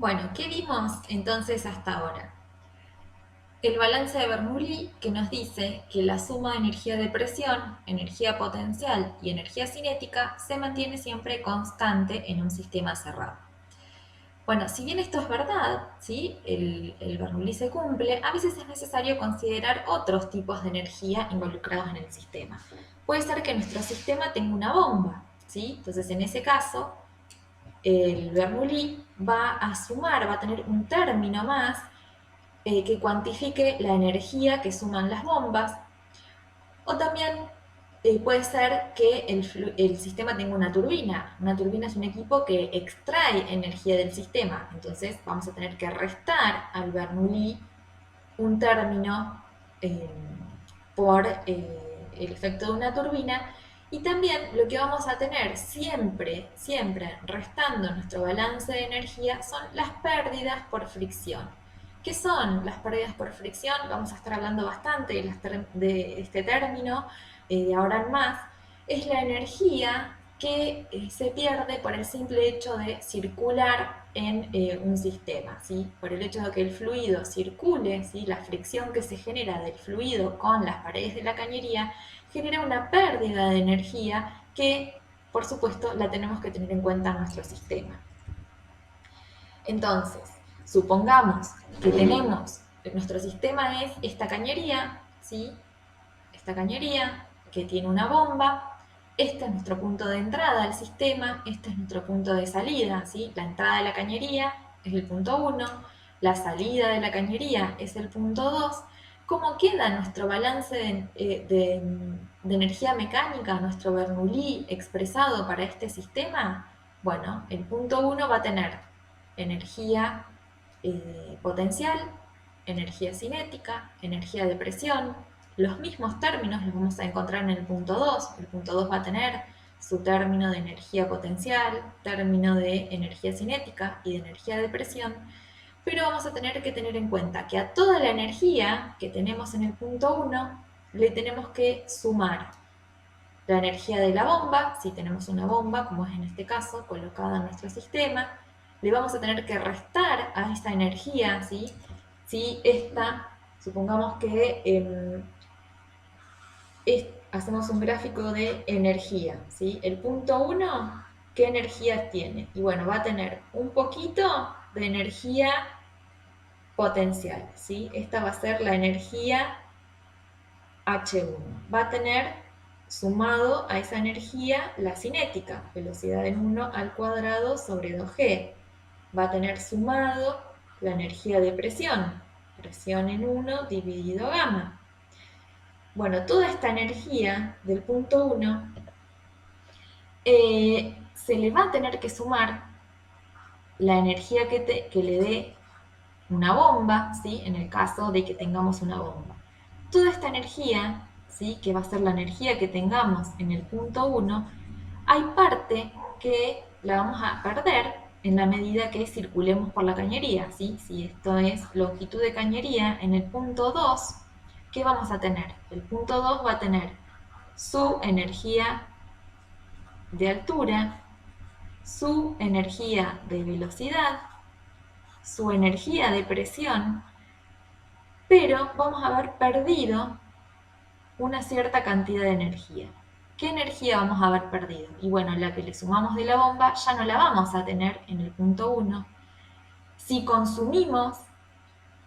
Bueno, ¿qué vimos entonces hasta ahora? El balance de Bernoulli que nos dice que la suma de energía de presión, energía potencial y energía cinética se mantiene siempre constante en un sistema cerrado. Bueno, si bien esto es verdad, ¿sí? el Bernoulli se cumple, a veces es necesario considerar otros tipos de energía involucrados en el sistema. Puede ser que nuestro sistema tenga una bomba, ¿sí? Entonces, en ese caso, el Bernoulli va a sumar, va a tener un término más que cuantifique la energía que suman las bombas, o también puede ser que el sistema tenga una turbina. Una turbina es un equipo que extrae energía del sistema, entonces vamos a tener que restar al Bernoulli un término eh, por el efecto de una turbina. Y también lo que vamos a tener siempre, siempre restando nuestro balance de energía son las pérdidas por fricción. ¿Qué son las pérdidas por fricción? Vamos a estar hablando bastante de este término de ahora en más. Es la energía que se pierde por el simple hecho de circular en un sistema, ¿sí? Por el hecho de que el fluido circule, ¿sí? La fricción que se genera del fluido con las paredes de la cañería genera una pérdida de energía que, por supuesto, la tenemos que tener en cuenta en nuestro sistema. Entonces, supongamos que nuestro sistema es esta cañería, ¿sí? Esta cañería que tiene una bomba. Este es nuestro punto de entrada al sistema, este es nuestro punto de salida, ¿sí? La entrada de la cañería es el punto 1, la salida de la cañería es el punto 2. ¿Cómo queda nuestro balance de energía mecánica, nuestro Bernoulli expresado para este sistema? Bueno, el punto 1 va a tener energía potencial, energía cinética, energía de presión. Los mismos términos los vamos a encontrar en el punto 2. El punto 2 va a tener su término de energía potencial, término de energía cinética y de energía de presión, pero vamos a tener que tener en cuenta que a toda la energía que tenemos en el punto 1 le tenemos que sumar la energía de la bomba, si tenemos una bomba, como es en este caso, colocada en nuestro sistema, le vamos a tener que restar a esta energía, ¿sí? Si esta, supongamos que hacemos un gráfico de energía, ¿sí? El punto 1, ¿qué energía tiene? Y bueno, va a tener un poquito de energía potencial, ¿sí? Esta va a ser la energía H1. Va a tener sumado a esa energía la cinética, velocidad en 1 al cuadrado sobre 2G. Va a tener sumado la energía de presión, presión en 1 dividido gamma. Bueno, toda esta energía del punto 1 se le va a tener que sumar la energía que le dé una bomba, ¿sí? En el caso de que tengamos una bomba. Toda esta energía, ¿sí? Que va a ser la energía que tengamos en el punto 1, hay parte que la vamos a perder en la medida que circulemos por la cañería, ¿sí? Si esto es longitud de cañería, en el punto 2, ¿qué vamos a tener? El punto 2 va a tener su energía de altura, su energía de velocidad, su energía de presión, pero vamos a haber perdido una cierta cantidad de energía. ¿Qué energía vamos a haber perdido? Y bueno, la que le sumamos de la bomba ya no la vamos a tener en el punto 1. Si consumimos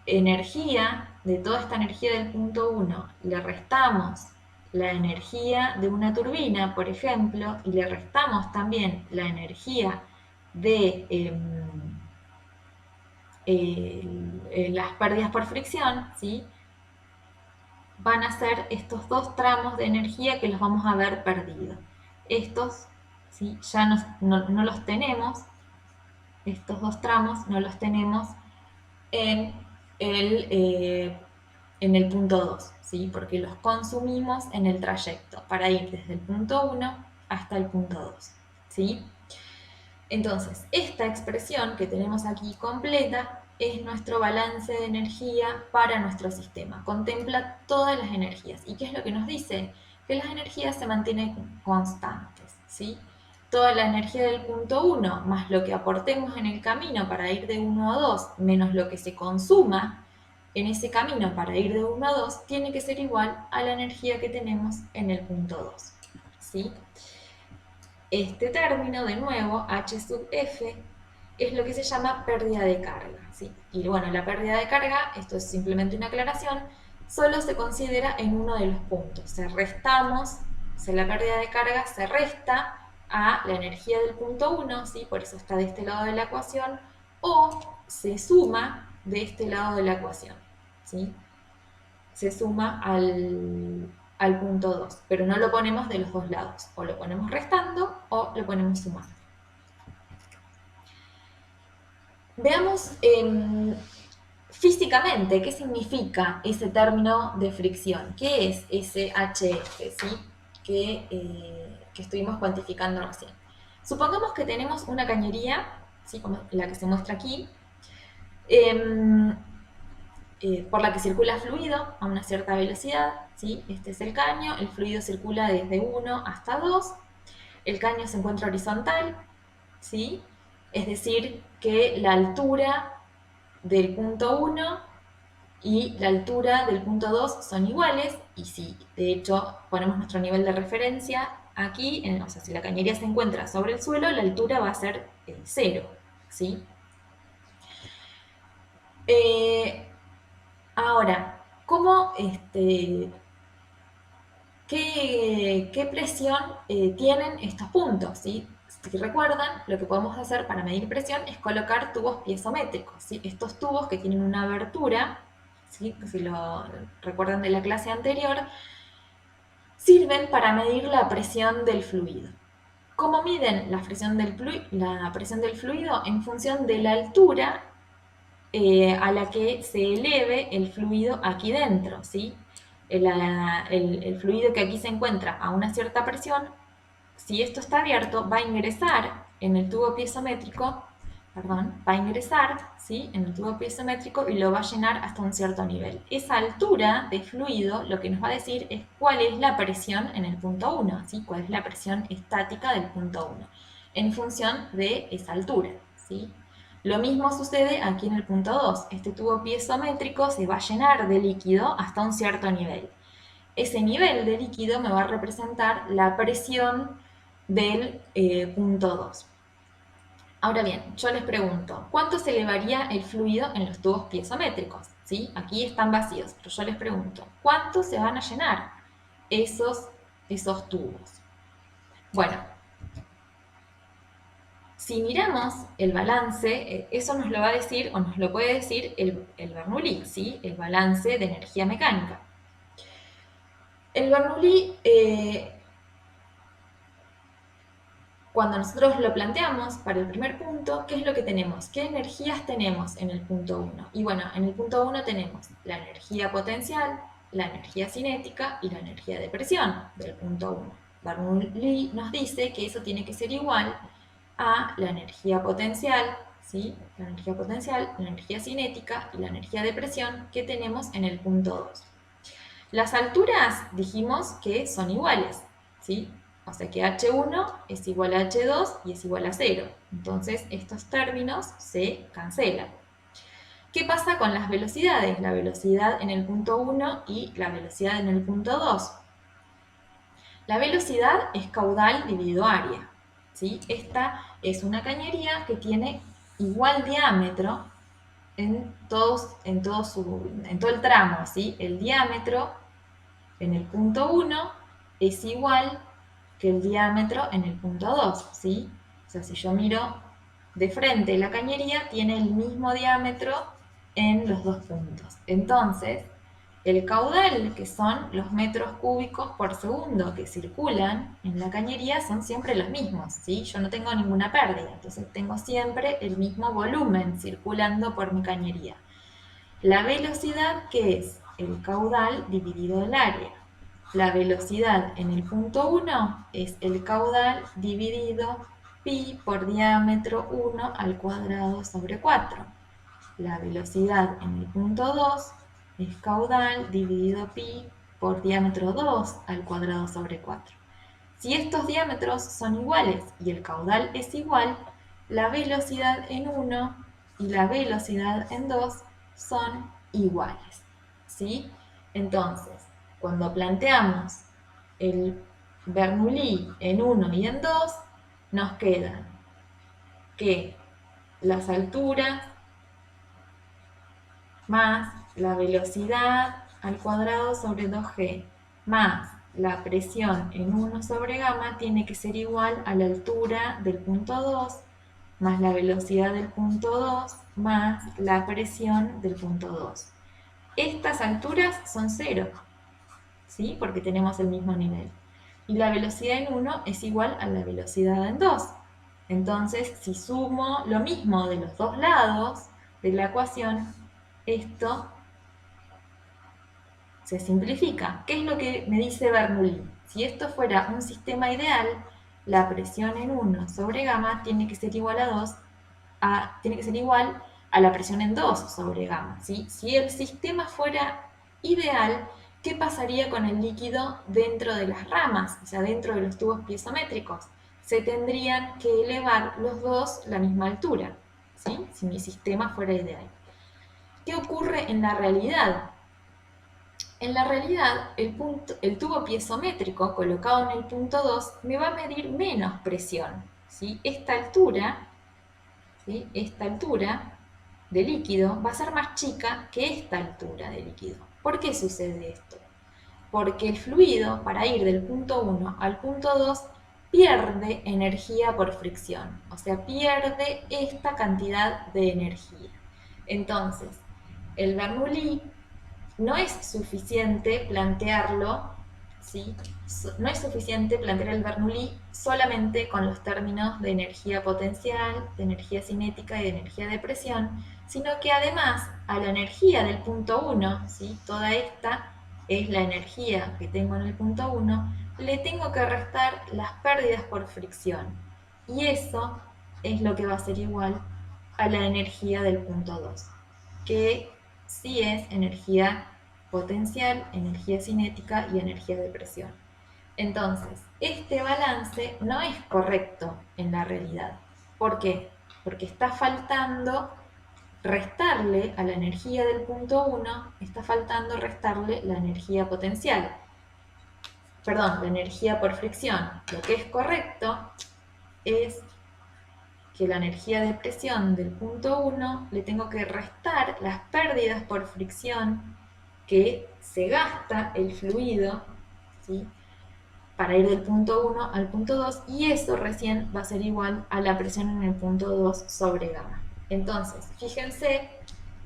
energía de toda esta energía del punto 1, le restamos la energía de una turbina, por ejemplo, y le restamos también la energía de las pérdidas por fricción, ¿sí? Van a ser estos dos tramos de energía que los vamos a haber perdido. Estos, ¿sí? Ya no los tenemos, estos dos tramos no los tenemos en en el punto 2, ¿sí? Porque los consumimos en el trayecto para ir desde el punto 1 hasta el punto 2, ¿sí? Entonces, esta expresión que tenemos aquí completa es nuestro balance de energía para nuestro sistema. Contempla todas las energías. ¿Y qué es lo que nos dice? Que las energías se mantienen constantes, ¿sí? toda la energía del punto 1 más lo que aportemos en el camino para ir de 1 a 2 menos lo que se consuma en ese camino para ir de 1 a 2 tiene que ser igual a la energía que tenemos en el punto 2. ¿Sí? Este término, de nuevo, H sub F, es lo que se llama pérdida de carga. ¿Sí? Y bueno, la pérdida de carga, esto es simplemente una aclaración, solo se considera en uno de los puntos. La pérdida de carga se resta a la energía del punto 1, ¿sí? Por eso está de este lado de la ecuación, o se suma de este lado de la ecuación. ¿Sí? Se suma al punto 2, pero no lo ponemos de los dos lados, o lo ponemos restando o lo ponemos sumando. Veamos físicamente qué significa ese término de fricción, qué es ese HF, ¿sí? que estuvimos cuantificando recién. Supongamos que tenemos una cañería, ¿sí? Como la que se muestra aquí, por la que circula fluido a una cierta velocidad, ¿sí? Este es el caño, el fluido circula desde 1 hasta 2, el caño se encuentra horizontal, ¿sí? Es decir, que la altura del punto 1 y la altura del punto 2 son iguales, y si de hecho ponemos nuestro nivel de referencia aquí, o sea, si la cañería se encuentra sobre el suelo, la altura va a ser 0, ¿sí? Ahora, ¿qué presión tienen estos puntos? ¿Sí? Si recuerdan, lo que podemos hacer para medir presión es colocar tubos piezométricos. ¿Sí? Estos tubos que tienen una abertura, ¿sí? Si lo recuerdan de la clase anterior, sirven para medir la presión del fluido. ¿Cómo miden la presión del fluido? En función de la altura a la que se eleve el fluido aquí dentro, ¿sí? El fluido que aquí se encuentra a una cierta presión, si esto está abierto, va a ingresar en el tubo piezométrico, ¿sí? En el tubo piezométrico y lo va a llenar hasta un cierto nivel. Esa altura de fluido lo que nos va a decir es cuál es la presión en el punto 1, ¿sí? Cuál es la presión estática del punto 1, en función de esa altura, ¿sí? Lo mismo sucede aquí en el punto 2. Este tubo piezométrico se va a llenar de líquido hasta un cierto nivel. Ese nivel de líquido me va a representar la presión del punto 2. Ahora bien, yo les pregunto, ¿cuánto se elevaría el fluido en los tubos piezométricos? ¿Sí? Aquí están vacíos, pero yo les pregunto, ¿cuánto se van a llenar esos tubos? Bueno, si miramos el balance, eso nos lo va a decir, o nos lo puede decir el Bernoulli, ¿sí? El balance de energía mecánica. El Bernoulli, cuando nosotros lo planteamos para el primer punto, ¿qué es lo que tenemos? ¿Qué energías tenemos en el punto 1? Y bueno, en el punto 1 tenemos la energía potencial, la energía cinética y la energía de presión del punto 1. Bernoulli nos dice que eso tiene que ser igual a la energía potencial, ¿sí? La energía cinética y la energía de presión que tenemos en el punto 2. Las alturas dijimos que son iguales, ¿sí? O sea que H1 es igual a H2 y es igual a 0. Entonces estos términos se cancelan. ¿Qué pasa con las velocidades? La velocidad en el punto 1 y la velocidad en el punto 2. La velocidad es caudal dividido área, ¿sí? Esta es una cañería que tiene igual diámetro en todo el tramo, ¿sí? El diámetro en el punto 1 es igual que el diámetro en el punto 2, ¿sí? O sea, si yo miro de frente la cañería, tiene el mismo diámetro en los dos puntos. Entonces, el caudal, que son los metros cúbicos por segundo que circulan en la cañería, son siempre los mismos, ¿sí? Yo no tengo ninguna pérdida, entonces tengo siempre el mismo volumen circulando por mi cañería. La velocidad, que es el caudal dividido el área. La velocidad en el punto 1 es el caudal dividido pi por diámetro 1 al cuadrado sobre 4. La velocidad en el punto 2 es caudal dividido pi por diámetro 2 al cuadrado sobre 4. Si estos diámetros son iguales y el caudal es igual, la velocidad en 1 y la velocidad en 2 son iguales, ¿sí? Entonces, cuando planteamos el Bernoulli en 1 y en 2, nos quedan que las alturas más la velocidad al cuadrado sobre 2g más la presión en 1 sobre gamma tiene que ser igual a la altura del punto 2 más la velocidad del punto 2 más la presión del punto 2. Estas alturas son 0, ¿sí? Porque tenemos el mismo nivel. Y la velocidad en 1 es igual a la velocidad en 2. Entonces, si sumo lo mismo de los dos lados de la ecuación, esto se simplifica. ¿Qué es lo que me dice Bernoulli? Si esto fuera un sistema ideal, la presión en 1 sobre gamma tiene que ser igual a la presión en 2 sobre gamma, ¿sí? Si el sistema fuera ideal, ¿qué pasaría con el líquido dentro de las ramas, o sea, dentro de los tubos piezométricos? Se tendrían que elevar los dos la misma altura, ¿sí? Si mi sistema fuera ideal. ¿Qué ocurre en la realidad? En la realidad, el tubo piezométrico colocado en el punto 2 me va a medir menos presión, ¿sí? Esta altura de líquido va a ser más chica que esta altura de líquido. ¿Por qué sucede esto? Porque el fluido, para ir del punto 1 al punto 2, pierde energía por fricción, o sea, pierde esta cantidad de energía. Entonces, el Bernoulli no es suficiente plantearlo, ¿sí? No es suficiente plantear el Bernoulli solamente con los términos de energía potencial, de energía cinética y de energía de presión, sino que además a la energía del punto 1, ¿sí? Toda esta es la energía que tengo en el punto 1, le tengo que restar las pérdidas por fricción. Y eso es lo que va a ser igual a la energía del punto 2, que sí es energía potencial, energía cinética y energía de presión. Entonces, este balance no es correcto en la realidad. ¿Por qué? Porque está faltando restarle a la energía del punto 1, está faltando restarle la energía potencial. Perdón, la energía por fricción. Lo que es correcto es que la energía de presión del punto 1 le tengo que restar las pérdidas por fricción que se gasta el fluido, ¿sí? Para ir del punto 1 al punto 2, y eso recién va a ser igual a la presión en el punto 2 sobre gamma. Entonces, fíjense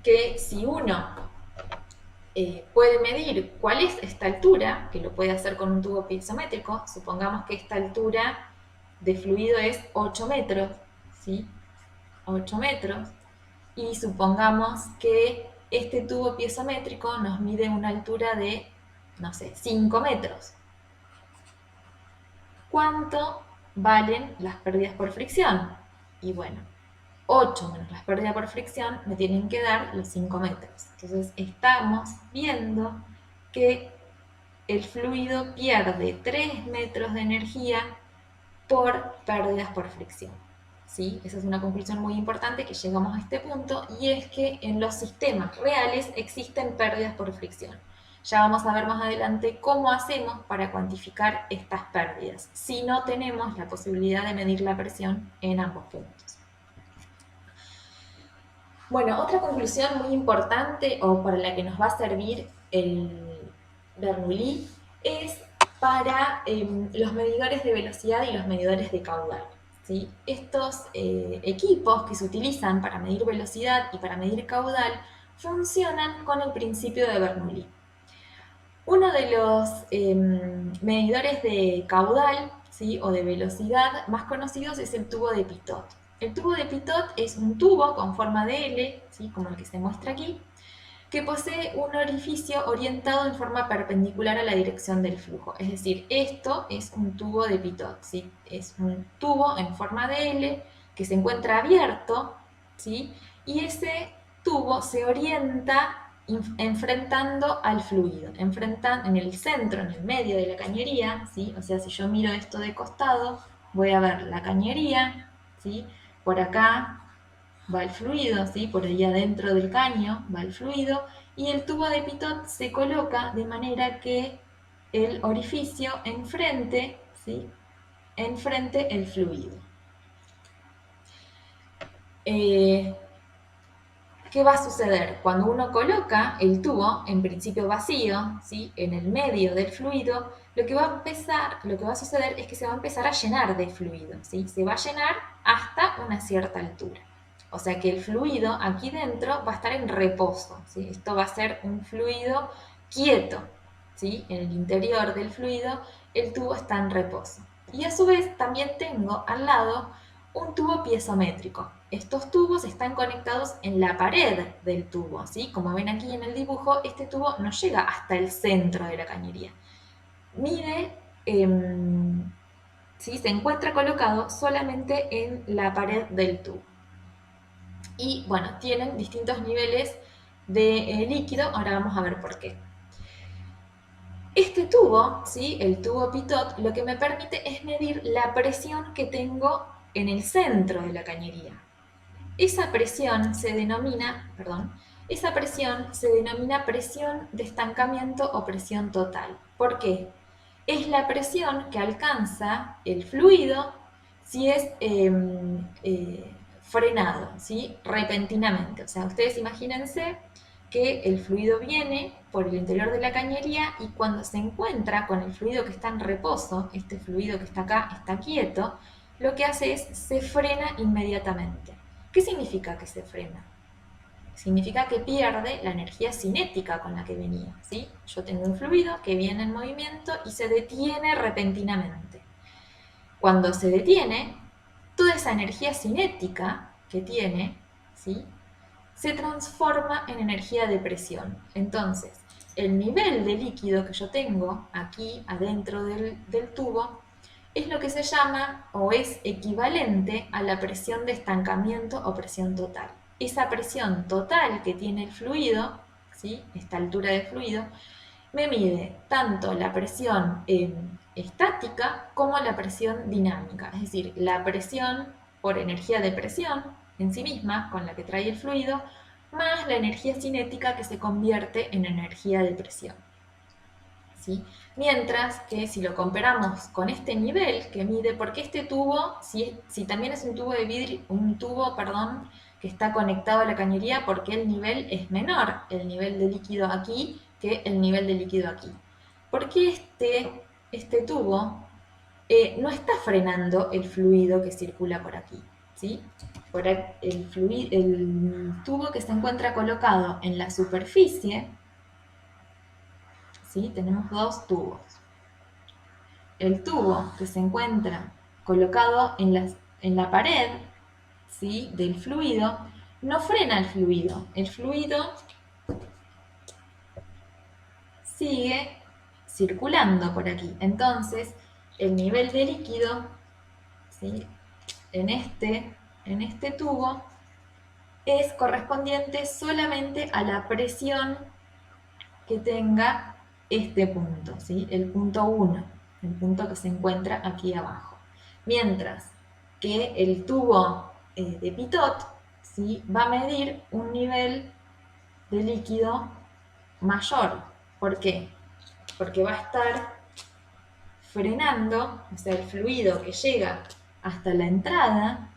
que si uno puede medir cuál es esta altura, que lo puede hacer con un tubo piezométrico, supongamos que esta altura de fluido es 8 metros, ¿sí? 8 metros, y supongamos que este tubo piezométrico nos mide una altura de, no sé, 5 metros. ¿Cuánto valen las pérdidas por fricción? Y bueno, 8 menos las pérdidas por fricción me tienen que dar los 5 metros. Entonces estamos viendo que el fluido pierde 3 metros de energía por pérdidas por fricción. ¿Sí? Esa es una conclusión muy importante que llegamos a este punto, y es que en los sistemas reales existen pérdidas por fricción. Ya vamos a ver más adelante cómo hacemos para cuantificar estas pérdidas, si no tenemos la posibilidad de medir la presión en ambos puntos. Bueno, otra conclusión muy importante, o para la que nos va a servir el Bernoulli, es para los medidores de velocidad y los medidores de caudal. ¿Sí? Estos equipos que se utilizan para medir velocidad y para medir caudal funcionan con el principio de Bernoulli. Uno de los medidores de caudal, ¿sí? O de velocidad más conocidos es el tubo de Pitot. El tubo de Pitot es un tubo con forma de L, ¿sí? Como el que se muestra aquí, que posee un orificio orientado en forma perpendicular a la dirección del flujo. Es decir, esto es un tubo de Pitot, ¿sí? Es un tubo en forma de L que se encuentra abierto, ¿sí? Y ese tubo se orienta enfrentando al fluido, en el centro, en el medio de la cañería, ¿sí? O sea, si yo miro esto de costado, voy a ver la cañería, ¿sí? Por acá va el fluido, ¿sí? Por ahí adentro del caño va el fluido, y el tubo de pitot se coloca de manera que el orificio enfrente, ¿sí? Enfrente el fluido. ¿Qué va a suceder? Cuando uno coloca el tubo, en principio vacío, ¿sí? En el medio del fluido, lo que va a suceder es que se va a empezar a llenar de fluido, ¿sí? Se va a llenar hasta una cierta altura. O sea que el fluido aquí dentro va a estar en reposo, ¿sí? Esto va a ser un fluido quieto, ¿sí? En el interior del fluido el tubo está en reposo. Y a su vez también tengo al lado un tubo piezométrico. Estos tubos están conectados en la pared del tubo, ¿sí? Como ven aquí en el dibujo, este tubo no llega hasta el centro de la cañería. Mide, ¿sí? Se encuentra colocado solamente en la pared del tubo. Y bueno, tienen distintos niveles de líquido, ahora vamos a ver por qué. Este tubo, ¿sí? El tubo pitot, lo que me permite es medir la presión que tengo en el centro de la cañería. Esa presión se denomina presión de estancamiento o presión total. ¿Por qué? Es la presión que alcanza el fluido si es frenado, ¿sí? Repentinamente. O sea, ustedes imagínense que el fluido viene por el interior de la cañería y cuando se encuentra con el fluido que está en reposo, este fluido que está acá está quieto, lo que hace es se frena inmediatamente. ¿Qué significa que se frena? Significa que pierde la energía cinética con la que venía, ¿sí? Yo tengo un fluido que viene en movimiento y se detiene repentinamente. Cuando se detiene, toda esa energía cinética que tiene, ¿sí? Se transforma en energía de presión. Entonces, el nivel de líquido que yo tengo aquí adentro del tubo es lo que se llama o es equivalente a la presión de estancamiento o presión total. Esa presión total que tiene el fluido, ¿sí? Esta altura de fluido, me mide tanto la presión estática como la presión dinámica, es decir, la presión por energía de presión en sí misma, con la que trae el fluido, más la energía cinética que se convierte en energía de presión. ¿Sí? Mientras que si lo comparamos con este nivel que mide, porque este tubo, si también es un tubo de vidrio, que está conectado a la cañería, porque el nivel es menor, el nivel de líquido aquí que el nivel de líquido aquí. Porque este tubo no está frenando el fluido que circula por aquí, ¿sí? El tubo que se encuentra colocado en la superficie, ¿sí? Tenemos dos tubos. El tubo que se encuentra colocado en la pared, ¿sí? Del fluido, no frena el fluido sigue circulando por aquí. Entonces, el nivel de líquido, ¿sí? en este tubo es correspondiente solamente a la presión que tenga este punto, ¿sí? El punto 1, el punto que se encuentra aquí abajo. Mientras que el tubo de pitot, ¿sí? Va a medir un nivel de líquido mayor. ¿Por qué? Porque va a estar frenando, o sea, el fluido que llega hasta la entrada,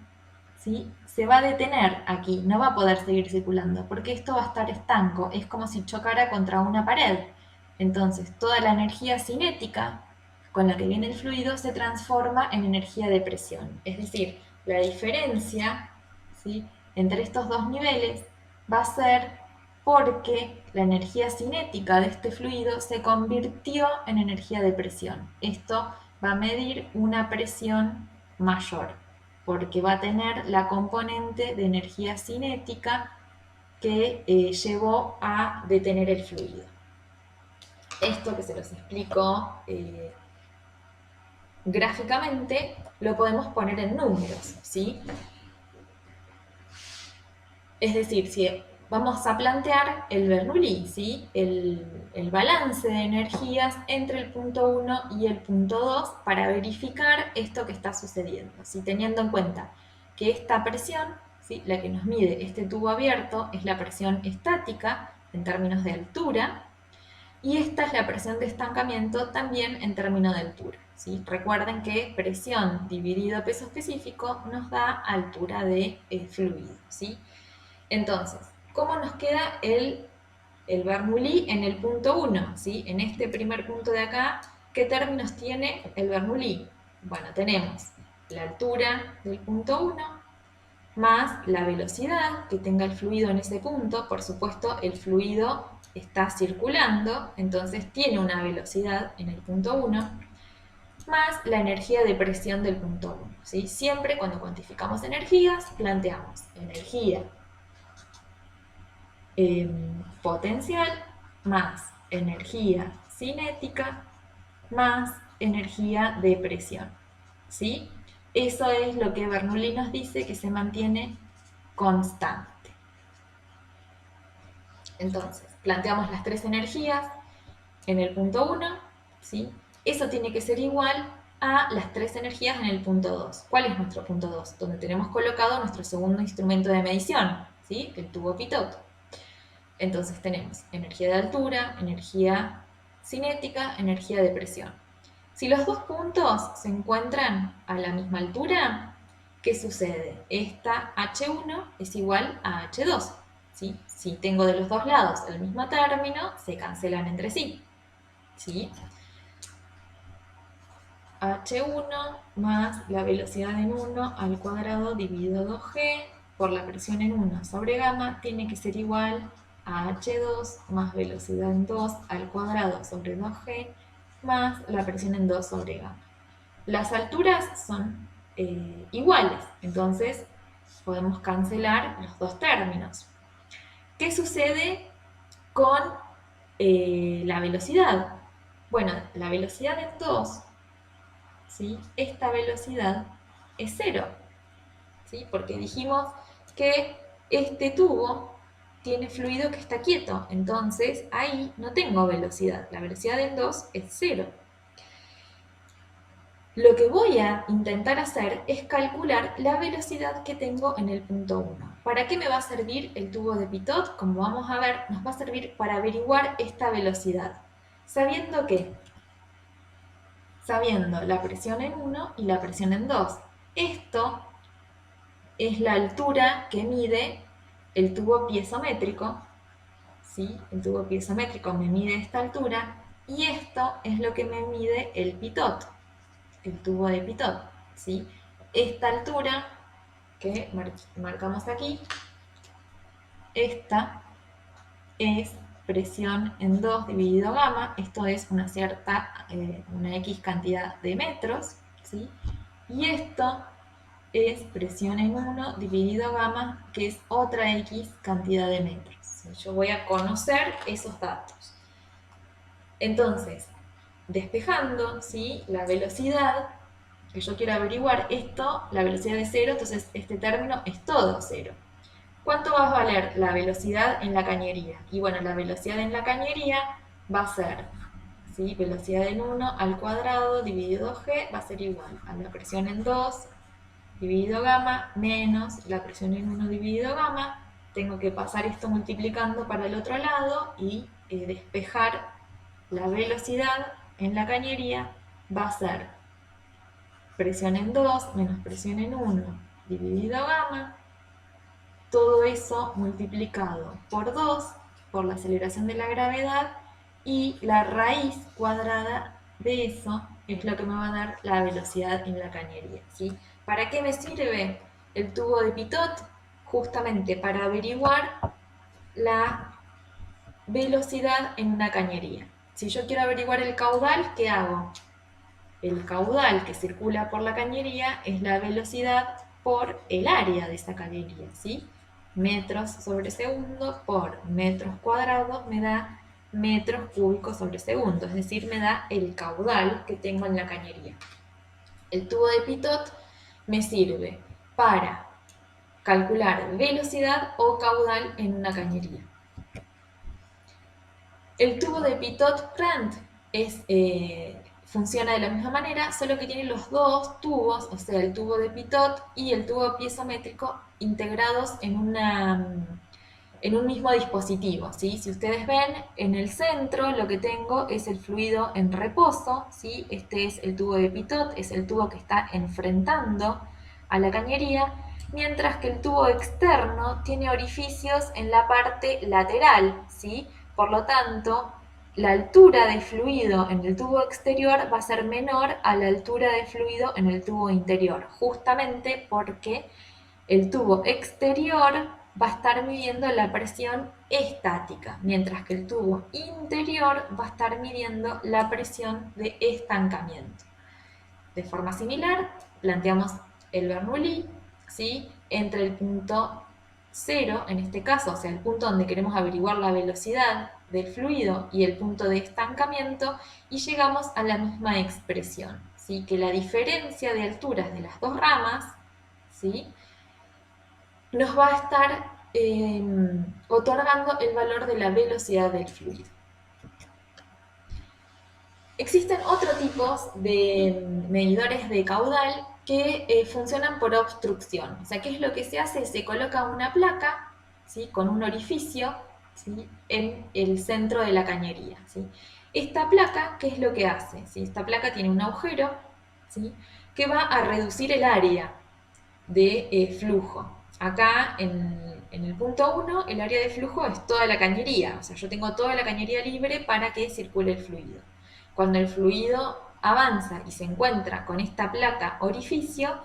¿sí? Se va a detener aquí, no va a poder seguir circulando, porque esto va a estar estanco, es como si chocara contra una pared. Entonces, toda la energía cinética con la que viene el fluido se transforma en energía de presión. Es decir, la diferencia, ¿sí? entre estos dos niveles va a ser porque la energía cinética de este fluido se convirtió en energía de presión. Esto va a medir una presión mayor, porque va a tener la componente de energía cinética que llevó a detener el fluido. Esto que se los explico gráficamente lo podemos poner en números, ¿sí? Es decir, si vamos a plantear el Bernoulli, ¿sí? El balance de energías entre el punto 1 y el punto 2 para verificar esto que está sucediendo, ¿sí? Teniendo en cuenta que esta presión, ¿sí? La que nos mide este tubo abierto, es la presión estática en términos de altura, y esta es la presión de estancamiento también en términos de altura, ¿sí? Recuerden que presión dividido peso específico nos da altura de fluido, ¿sí? Entonces, ¿cómo nos queda el Bernoulli en el punto 1? ¿Sí? En este primer punto de acá, ¿qué términos tiene el Bernoulli? Bueno, tenemos la altura del punto 1 más la velocidad que tenga el fluido en ese punto. Por supuesto, el fluido está circulando, entonces tiene una velocidad en el punto 1, más la energía de presión del punto 1. ¿Sí? Siempre cuando cuantificamos energías, planteamos energía potencial más energía cinética más energía de presión, ¿sí? Eso es lo que Bernoulli nos dice que se mantiene constante. Entonces, planteamos las tres energías en el punto 1, ¿sí? Eso tiene que ser igual a las tres energías en el punto 2. ¿Cuál es nuestro punto 2? Donde tenemos colocado nuestro segundo instrumento de medición, ¿sí? El tubo pitot. Entonces tenemos energía de altura, energía cinética, energía de presión. Si los dos puntos se encuentran a la misma altura, ¿qué sucede? Esta H1 es igual a H2. ¿Sí? Si tengo de los dos lados el mismo término, se cancelan entre sí. ¿Sí? H1 más la velocidad en 1 al cuadrado dividido 2G por la presión en 1 sobre gamma tiene que ser igual a H2 más velocidad en 2 al cuadrado sobre 2G más la presión en 2 sobre gamma. Las alturas son iguales, entonces podemos cancelar los dos términos. ¿Qué sucede con la velocidad? Bueno, la velocidad en 2, ¿sí? Esta velocidad es 0, ¿sí? Porque dijimos que este tubo tiene fluido que está quieto, entonces ahí no tengo velocidad, la velocidad en 2 es 0. Lo que voy a intentar hacer es calcular la velocidad que tengo en el punto 1. ¿Para qué me va a servir el tubo de pitot? Como vamos a ver, nos va a servir para averiguar esta velocidad, sabiendo la presión en 1 y la presión en 2. Esto es la altura que mide el tubo piezométrico, ¿sí? El tubo piezométrico me mide esta altura y esto es lo que me mide el pitot, el tubo de pitot, ¿sí? Esta altura que marcamos aquí, esta es presión en 2 dividido gamma, esto es una X cantidad de metros, ¿sí? Y esto es presión en 1 dividido gamma, que es otra X cantidad de metros. Yo voy a conocer esos datos. Entonces, despejando, ¿sí? La velocidad que yo quiero averiguar, la velocidad es 0, entonces este término es todo 0. ¿Cuánto va a valer la velocidad en la cañería? Y bueno, la velocidad en la cañería va a ser, ¿sí? Velocidad en 1 al cuadrado dividido G va a ser igual a la presión en 2 dividido gamma menos la presión en 1 dividido gamma. Tengo que pasar esto multiplicando para el otro lado y despejar la velocidad en la cañería va a ser presión en 2 menos presión en 1 dividido gamma. Todo eso multiplicado por 2 por la aceleración de la gravedad y la raíz cuadrada de eso es lo que me va a dar la velocidad en la cañería, ¿sí? ¿Para qué me sirve el tubo de pitot? Justamente para averiguar la velocidad en una cañería. Si yo quiero averiguar el caudal, ¿qué hago? El caudal que circula por la cañería es la velocidad por el área de esa cañería, ¿sí? Metros sobre segundo por metros cuadrados me da metros cúbicos sobre segundo, es decir, me da el caudal que tengo en la cañería. El tubo de pitot me sirve para calcular velocidad o caudal en una cañería. El tubo de Pitot-Crant funciona de la misma manera, solo que tiene los dos tubos, o sea, el tubo de Pitot y el tubo piezométrico integrados en un mismo dispositivo, ¿sí? Si ustedes ven, en el centro lo que tengo es el fluido en reposo, ¿sí? Este es el tubo de Pitot, es el tubo que está enfrentando a la cañería, mientras que el tubo externo tiene orificios en la parte lateral, ¿sí? Por lo tanto, la altura de fluido en el tubo exterior va a ser menor a la altura de fluido en el tubo interior, justamente porque el tubo exterior va a estar midiendo la presión estática, mientras que el tubo interior va a estar midiendo la presión de estancamiento. De forma similar, planteamos el Bernoulli, ¿sí? Entre el punto 0, en este caso, o sea, el punto donde queremos averiguar la velocidad del fluido y el punto de estancamiento, y llegamos a la misma expresión, ¿sí? Que la diferencia de alturas de las dos ramas, ¿sí?, nos va a estar otorgando el valor de la velocidad del fluido. Existen otros tipos de medidores de caudal que funcionan por obstrucción. O sea, ¿qué es lo que se hace? Se coloca una placa, ¿sí?, con un orificio, ¿sí?, en el centro de la cañería, ¿sí? Esta placa, ¿qué es lo que hace? ¿Sí? Esta placa tiene un agujero, ¿sí?, que va a reducir el área de flujo. Acá en el punto 1, el área de flujo es toda la cañería, o sea, yo tengo toda la cañería libre para que circule el fluido. Cuando el fluido avanza y se encuentra con esta placa orificio,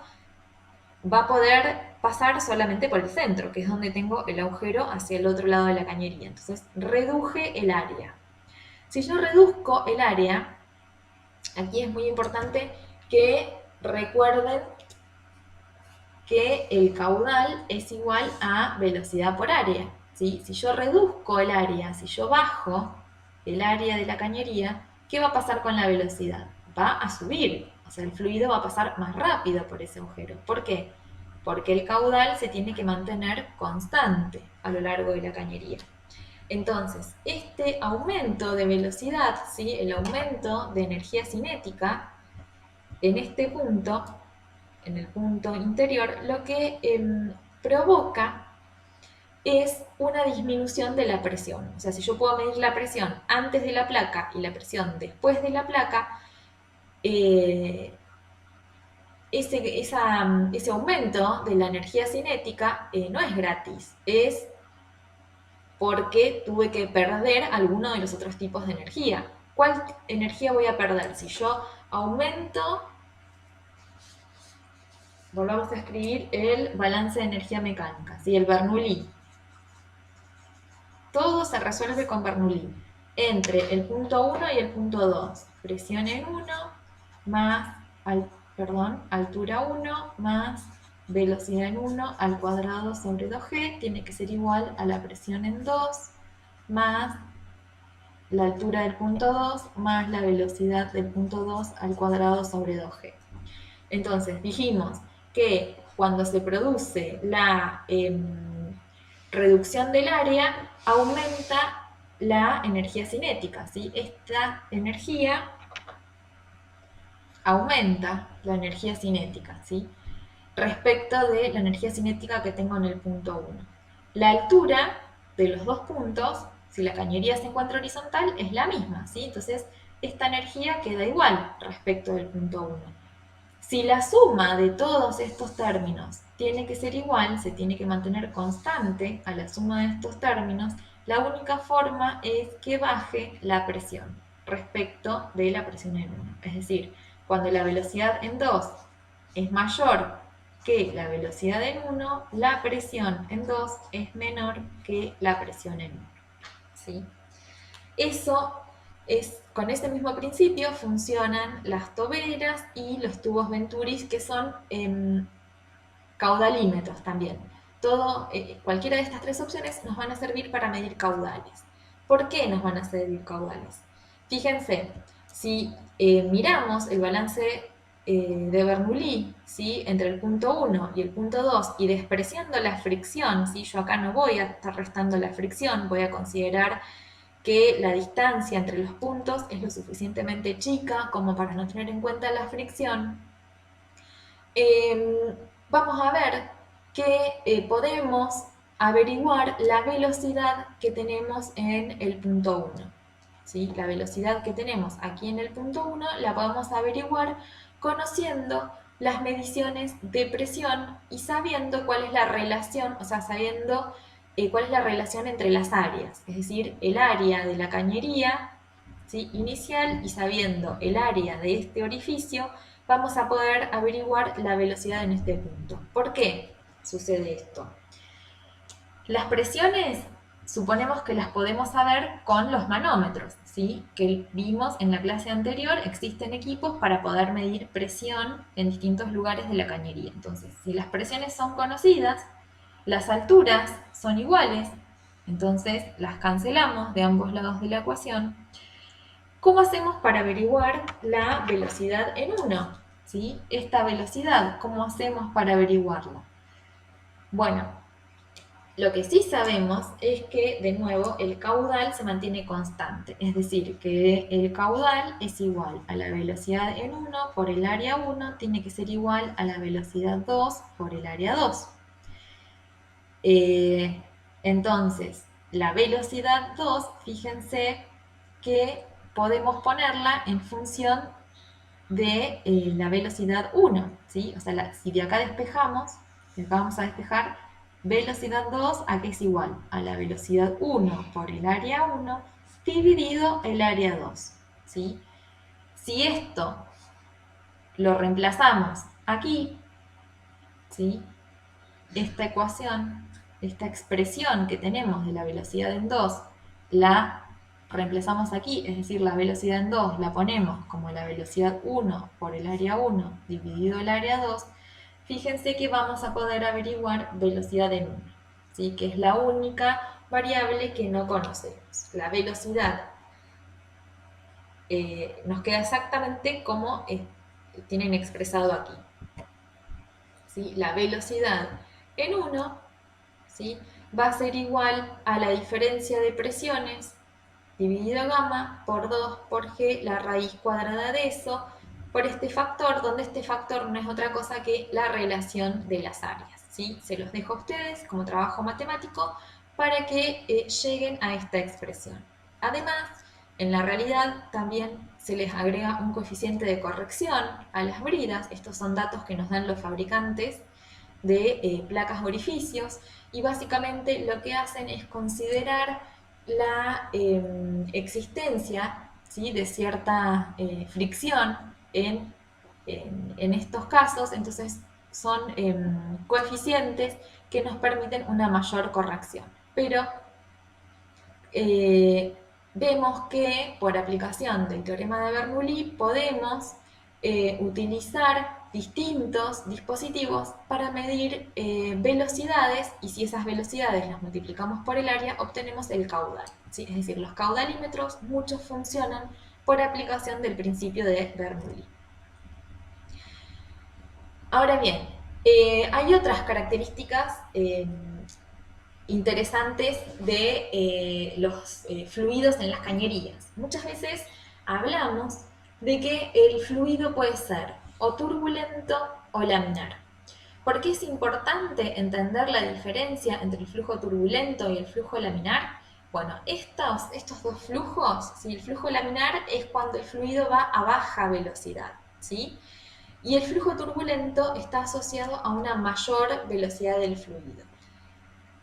va a poder pasar solamente por el centro, que es donde tengo el agujero hacia el otro lado de la cañería. Entonces, reduje el área. Si yo reduzco el área, aquí es muy importante que recuerden que el caudal es igual a velocidad por área, ¿sí? Si yo reduzco el área, si yo bajo el área de la cañería, ¿qué va a pasar con la velocidad? Va a subir, o sea, el fluido va a pasar más rápido por ese agujero. ¿Por qué? Porque el caudal se tiene que mantener constante a lo largo de la cañería. Entonces, este aumento de velocidad, ¿sí?, el aumento de energía cinética, en este punto, en el punto interior, lo que provoca es una disminución de la presión. O sea, si yo puedo medir la presión antes de la placa y la presión después de la placa, ese aumento de la energía cinética no es gratis, es porque tuve que perder alguno de los otros tipos de energía. ¿Cuál energía voy a perder? Si yo aumento, volvamos a escribir el balance de energía mecánica, ¿sí?, el Bernoulli. Todo se resuelve con Bernoulli. Entre el punto 1 y el punto 2. Presión en 1 más, altura 1 más velocidad en 1 al cuadrado sobre 2g tiene que ser igual a la presión en 2 más la altura del punto 2 más la velocidad del punto 2 al cuadrado sobre 2g. Entonces dijimos que cuando se produce la reducción del área, aumenta la energía cinética, ¿sí? Esta energía aumenta la energía cinética, ¿sí?, respecto de la energía cinética que tengo en el punto 1. La altura de los dos puntos, si la cañería se encuentra horizontal, es la misma, ¿sí? Entonces, esta energía queda igual respecto del punto 1. Si la suma de todos estos términos tiene que ser igual, se tiene que mantener constante a la suma de estos términos, la única forma es que baje la presión respecto de la presión en 1. Es decir, cuando la velocidad en 2 es mayor que la velocidad en 1, la presión en 2 es menor que la presión en 1. ¿Sí? Eso es, con ese mismo principio funcionan las toberas y los tubos Venturis, que son caudalímetros también. Cualquiera de estas tres opciones nos van a servir para medir caudales. ¿Por qué nos van a servir caudales? Fíjense, si miramos el balance de Bernoulli, ¿sí? Entre el punto 1 y el punto 2 y despreciando la fricción, ¿sí? Yo acá no voy a estar restando la fricción, voy a considerar que la distancia entre los puntos es lo suficientemente chica como para no tener en cuenta la fricción. Vamos a ver que podemos averiguar la velocidad que tenemos en el punto 1. ¿Sí? La velocidad que tenemos aquí en el punto 1 la podemos averiguar conociendo las mediciones de presión y sabiendo cuál es la relación, o sea, sabiendo cuál es la relación entre las áreas, es decir, el área de la cañería, ¿sí? Inicial, y sabiendo el área de este orificio, vamos a poder averiguar la velocidad en este punto. ¿Por qué sucede esto? Las presiones suponemos que las podemos saber con los manómetros, ¿sí? Que vimos en la clase anterior, existen equipos para poder medir presión en distintos lugares de la cañería. Entonces, si las presiones son conocidas, las alturas son iguales, entonces las cancelamos de ambos lados de la ecuación. ¿Cómo hacemos para averiguar la velocidad en 1? ¿Sí? Esta velocidad, ¿cómo hacemos para averiguarla? Bueno, lo que sí sabemos es que, de nuevo, el caudal se mantiene constante, es decir, que el caudal es igual a la velocidad en 1 por el área 1, tiene que ser igual a la velocidad 2 por el área 2. Entonces, la velocidad 2, fíjense que podemos ponerla en función de la velocidad 1, ¿sí? O sea, si de acá despejamos, de acá vamos a despejar, velocidad 2, ¿a qué es igual? A la velocidad 1 por el área 1 dividido el área 2, ¿sí? Si esto lo reemplazamos aquí, ¿sí? Esta ecuación, esta expresión que tenemos de la velocidad en 2, la reemplazamos aquí, es decir, la velocidad en 2 la ponemos como la velocidad 1 por el área 1 dividido el área 2, fíjense que vamos a poder averiguar velocidad en 1, ¿sí? Que es la única variable que no conocemos. La velocidad nos queda exactamente como tienen expresado aquí, ¿sí? La velocidad en 1, ¿sí? Va a ser igual a la diferencia de presiones dividido gamma por 2 por g, la raíz cuadrada de eso, por este factor, donde este factor no es otra cosa que la relación de las áreas, ¿sí? Se los dejo a ustedes como trabajo matemático para que lleguen a esta expresión. Además, en la realidad también se les agrega un coeficiente de corrección a las bridas. Estos son datos que nos dan los fabricantes de placas orificios, y básicamente lo que hacen es considerar la existencia, ¿sí? De cierta fricción en estos casos. Entonces son coeficientes que nos permiten una mayor corrección. Pero vemos que por aplicación del teorema de Bernoulli podemos utilizar distintos dispositivos para medir velocidades, y si esas velocidades las multiplicamos por el área obtenemos el caudal, ¿sí? Es decir, los caudalímetros muchos funcionan por aplicación del principio de Bernoulli. Ahora bien, hay otras características interesantes de los fluidos en las cañerías. Muchas veces hablamos de que el fluido puede ser o turbulento o laminar. ¿Por qué es importante entender la diferencia entre el flujo turbulento y el flujo laminar? Bueno, estos dos flujos, ¿sí? El flujo laminar es cuando el fluido va a baja velocidad, ¿sí? Y el flujo turbulento está asociado a una mayor velocidad del fluido.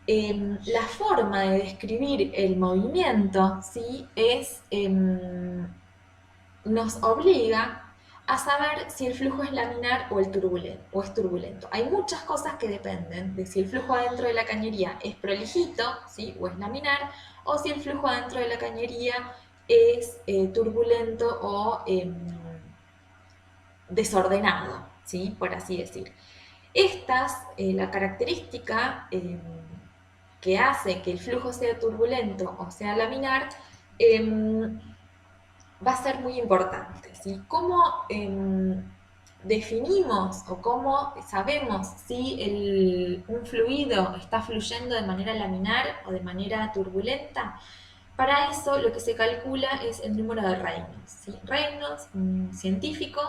La forma de describir el movimiento, ¿sí? Nos obliga a saber si el flujo es laminar o es turbulento. Hay muchas cosas que dependen de si el flujo adentro de la cañería es prolijito, ¿sí? O es laminar, o si el flujo adentro de la cañería es turbulento o desordenado, ¿sí? Por así decir. La característica que hace que el flujo sea turbulento o sea laminar, va a ser muy importante, ¿sí? ¿Cómo definimos o cómo sabemos si un fluido está fluyendo de manera laminar o de manera turbulenta? Para eso lo que se calcula es el número de Reynolds, ¿sí? Reynolds, un científico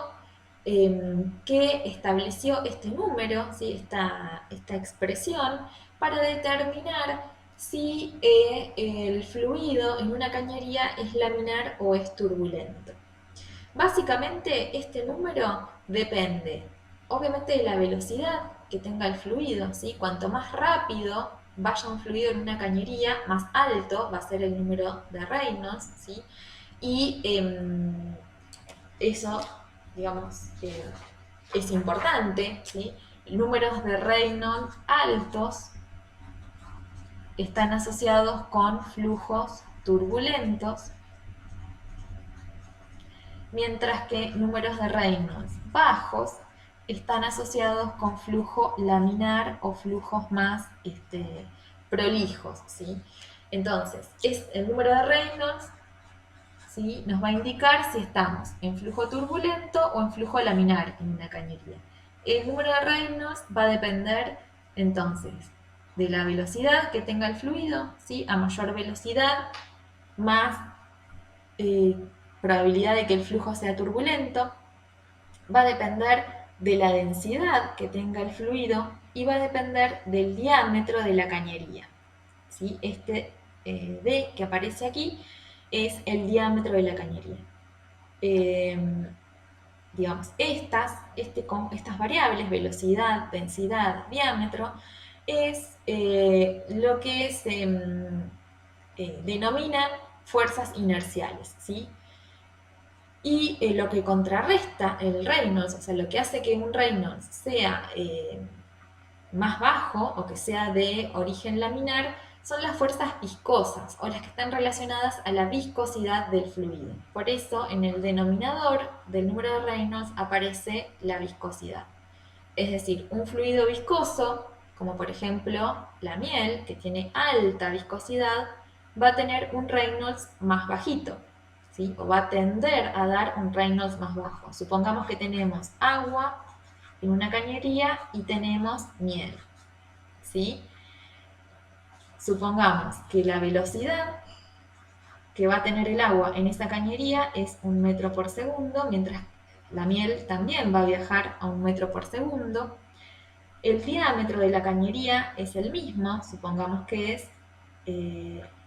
que estableció este número, ¿sí? esta expresión, para determinar si el fluido en una cañería es laminar o es turbulento. Básicamente este número depende, obviamente, de la velocidad que tenga el fluido, ¿sí? Cuanto más rápido vaya un fluido en una cañería, más alto va a ser el número de Reynolds, ¿sí? Y eso, digamos, es importante, ¿sí? Números de Reynolds altos están asociados con flujos turbulentos, mientras que números de Reynolds bajos están asociados con flujo laminar o flujos más prolijos, ¿sí? Entonces, el número de Reynolds, ¿sí?, nos va a indicar si estamos en flujo turbulento o en flujo laminar en una cañería. El número de Reynolds va a depender, entonces, de la velocidad que tenga el fluido, ¿sí? A mayor velocidad, más probabilidad de que el flujo sea turbulento, va a depender de la densidad que tenga el fluido y va a depender del diámetro de la cañería, ¿sí? Este D que aparece aquí es el diámetro de la cañería. Digamos, estas variables, velocidad, densidad, diámetro, es lo que se denominan fuerzas inerciales, ¿sí? Y lo que contrarresta el Reynolds, o sea, lo que hace que un Reynolds sea más bajo o que sea de origen laminar, son las fuerzas viscosas o las que están relacionadas a la viscosidad del fluido. Por eso en el denominador del número de Reynolds aparece la viscosidad. Es decir, un fluido viscoso, como por ejemplo la miel, que tiene alta viscosidad, va a tener un Reynolds más bajito, ¿sí? O va a tender a dar un Reynolds más bajo. Supongamos que tenemos agua en una cañería y tenemos miel, ¿sí? Supongamos que la velocidad que va a tener el agua en esa cañería es 1 metro por segundo, mientras la miel también va a viajar a 1 metro por segundo. El diámetro de la cañería es el mismo, supongamos que es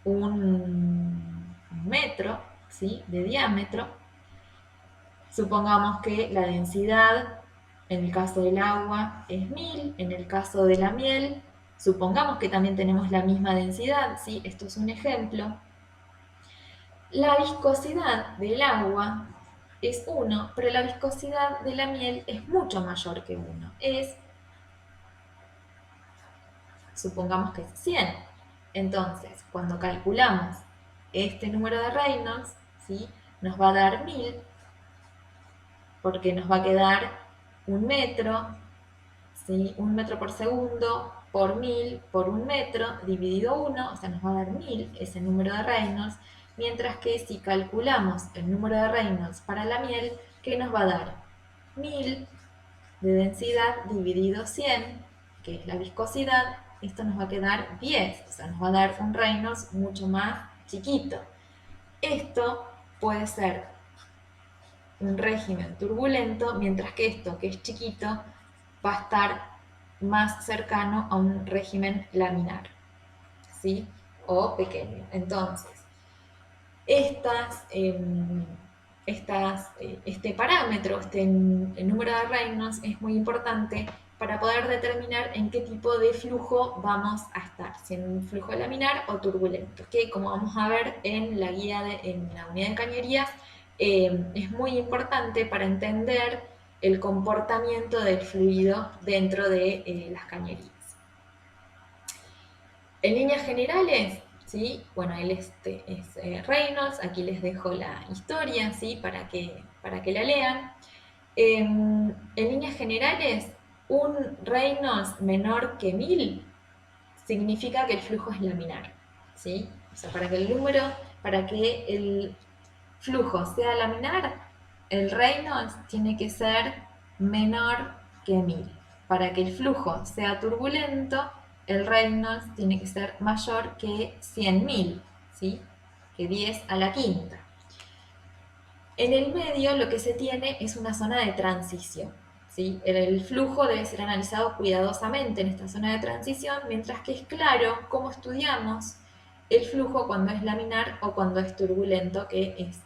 1 metro, ¿sí?, de diámetro. Supongamos que la densidad en el caso del agua es 1000, en el caso de la miel, supongamos que también tenemos la misma densidad, ¿sí? Esto es un ejemplo. La viscosidad del agua es 1, pero la viscosidad de la miel es mucho mayor que 1. Supongamos que es 100. Entonces, cuando calculamos este número de Reynolds, ¿sí?, nos va a dar 1000, porque nos va a quedar 1 metro, ¿sí?, 1 metro por segundo por 1000 por 1 metro dividido 1, o sea, nos va a dar 1000 ese número de Reynolds, mientras que si calculamos el número de Reynolds para la miel, ¿qué nos va a dar? 1000 de densidad dividido 100, que es la viscosidad, esto nos va a quedar 10, o sea, nos va a dar un Reynolds mucho más chiquito. Esto puede ser un régimen turbulento, mientras que esto, que es chiquito, va a estar más cercano a un régimen laminar, ¿sí?, o pequeño. Entonces, este parámetro, el número de Reynolds, es muy importante para poder determinar en qué tipo de flujo vamos a estar, si en un flujo laminar o turbulento, que como vamos a ver en la guía, en la unidad de cañerías, es muy importante para entender el comportamiento del fluido dentro de las cañerías. En líneas generales, ¿sí? Bueno, él es Reynolds, aquí les dejo la historia, ¿sí?, para que la lean. En líneas generales, un Reynolds menor que 1000 significa que el flujo es laminar, ¿sí? O sea, para que el flujo sea laminar, el Reynolds tiene que ser menor que 1000. Para que el flujo sea turbulento, el Reynolds tiene que ser mayor que 100.000, ¿sí? Que 10 a la quinta. En el medio lo que se tiene es una zona de transición, ¿sí? El flujo debe ser analizado cuidadosamente en esta zona de transición, mientras que es claro cómo estudiamos el flujo cuando es laminar o cuando es turbulento, que es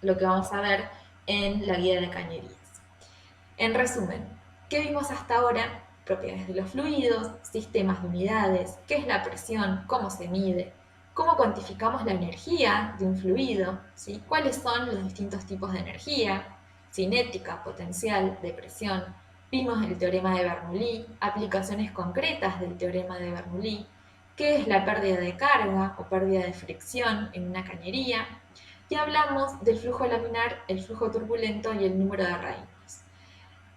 lo que vamos a ver en la guía de cañerías. En resumen, ¿qué vimos hasta ahora? Propiedades de los fluidos, sistemas de unidades, qué es la presión, cómo se mide, cómo cuantificamos la energía de un fluido, ¿sí? Cuáles son los distintos tipos de energía, cinética, potencial, de presión. Vimos el teorema de Bernoulli, aplicaciones concretas del teorema de Bernoulli, qué es la pérdida de carga o pérdida de fricción en una cañería, y hablamos del flujo laminar, el flujo turbulento y el número de Reynolds.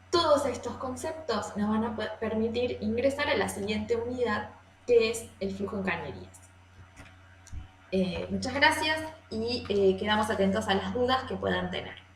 Todos estos conceptos nos van a permitir ingresar a la siguiente unidad, que es el flujo en cañerías. Muchas gracias y quedamos atentos a las dudas que puedan tener.